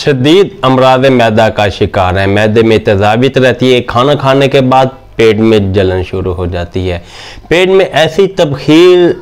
शदीद अमराद मैदा का शिकार है। मैदे में तेजाबियत रहती है। खाना खाने के बाद पेट में जलन शुरू हो जाती है। पेट में ऐसी तबखीर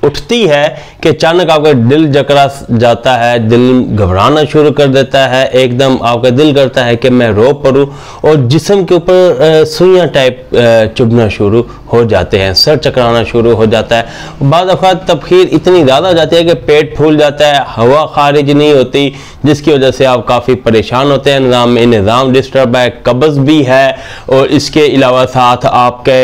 उठती है कि अचानक आपका दिल जकड़ा जाता है, दिल घबराना शुरू कर देता है। एकदम आपका दिल करता है कि मैं रो पड़ूं और जिस्म के ऊपर सुइयां टाइप चुभना शुरू हो जाते हैं, सर चकराना शुरू हो जाता है। बाद औक़ात तबखीर इतनी ज़्यादा हो जाती है कि पेट फूल जाता है, हवा खारिज नहीं होती, जिसकी वजह से आप काफ़ी परेशान होते हैं। निज़ाम डिस्टर्ब है, कब्ज़ भी है और इसके अलावा साथ आपके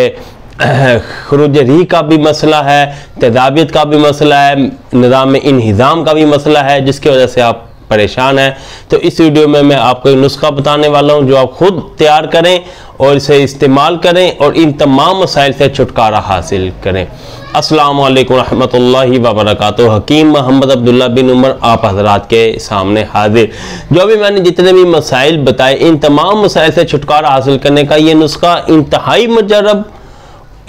खरूज री का भी मसला है, तेजाबियत का भी मसला है, निज़ाम में इन्हिज़ाम का भी मसला है, जिसकी वजह से आप परेशान हैं। तो इस वीडियो में मैं आपको एक नुस्खा बताने वाला हूं जो आप खुद तैयार करें और इसे इस्तेमाल करें और इन तमाम मसाइल से छुटकारा हासिल करें। अस्सलामु अलैकुम रहमतुल्लाहि व बरकातुहू। हकीम मोहम्मद अब्दुल्ला बिन उमर आप हज़रात के सामने हाजिर। जो भी मैंने जितने भी मसाइल बताए, इन तमाम मसाइल से छुटकारा हासिल करने का ये नुस्खा इंतहाई मुजर्रब,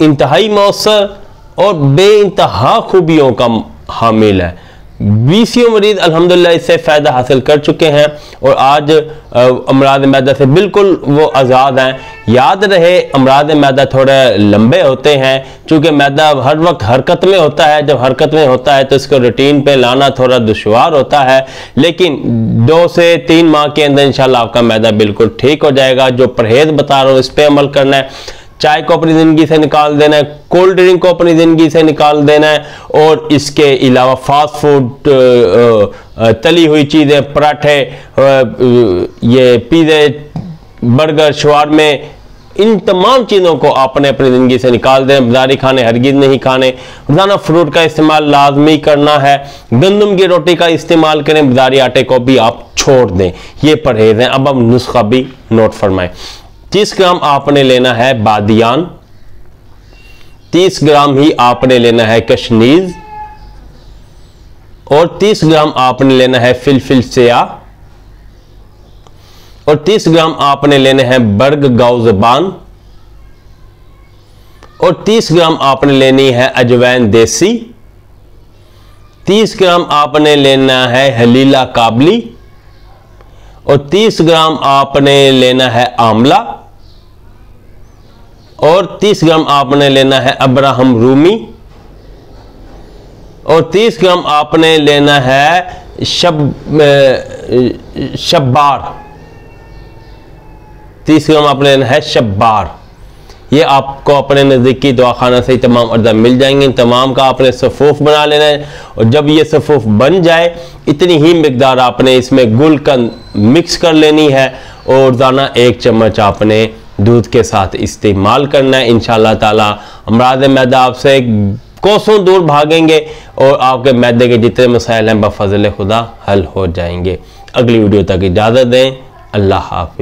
इंतहाई मौसर और बेइंतहा खूबियों का हामिल है। 20 मरीज अल्हम्दुलिल्लाह इससे फ़ायदा हासिल कर चुके हैं और आज अमराद मैदा से बिल्कुल वो आज़ाद हैं। याद रहे, अमराद मैदा थोड़े लंबे होते हैं, चूँकि मैदा हर वक्त हरकत में होता है। जब हरकत में होता है तो इसको रूटीन पे लाना थोड़ा दुश्वार होता है, लेकिन 2 से 3 माह के अंदर इंशाल्लाह आपका मैदा बिल्कुल ठीक हो जाएगा। जो परहेज़ बता रहा हूँ इस पर अमल करना है। चाय को अपनी ज़िंदगी से निकाल देना है, कोल्ड ड्रिंक को अपनी ज़िंदगी से निकाल देना है और इसके अलावा फास्ट फूड, तली हुई चीज़ें, पराठे, ये पिज़्ज़े, बर्गर, शवारमे, इन तमाम चीज़ों को आपने अपनी ज़िंदगी से निकाल देना। बाज़ारी खाने हरगिज़ नहीं खाने। रोज़ाना फ्रूट का इस्तेमाल लाजमी करना है। गंदम की रोटी का इस्तेमाल करें, बाज़ारी आटे को भी आप छोड़ दें। ये परहेज़ हैं। अब हम नुस्खा भी नोट फरमाएं। 30 ग्राम आपने लेना है बादियान, 30 ग्राम ही आपने लेना है कशनीज और 30 ग्राम आपने लेना है फिलफिल सेया और 30 ग्राम आपने लेने हैं बर्ग गाव ज़बान और 30 ग्राम आपने लेनी है अजवैन देसी, 30 ग्राम आपने लेना है हलीला काबली और 30 ग्राम आपने लेना है आंवला और 30 ग्राम आपने लेना है अब्राहम रूमी और 30 ग्राम आपने लेना है शब्बार, 30 ग्राम आपने लेना है शब्बार। ये आपको अपने नज़दीकी दवाखाना से ही तमाम अज़ा मिल जाएंगे। इन तमाम का आपने सफ़ूफ बना लेना है और जब ये सफ़ूफ बन जाए इतनी ही मिकदार आपने इसमें गुलकंद मिक्स कर लेनी है और रोज़ाना 1 चम्मच आपने दूध के साथ इस्तेमाल करना है। इंशाअल्लाह ताला अमराद मैदा आपसे कोसों दूर भागेंगे और आपके मैदे के जितने मसाइल हैं बफ़ज़ल खुदा हल हो जाएंगे। अगली वीडियो तक इजाज़त दें। अल्लाह हाफ़िज़।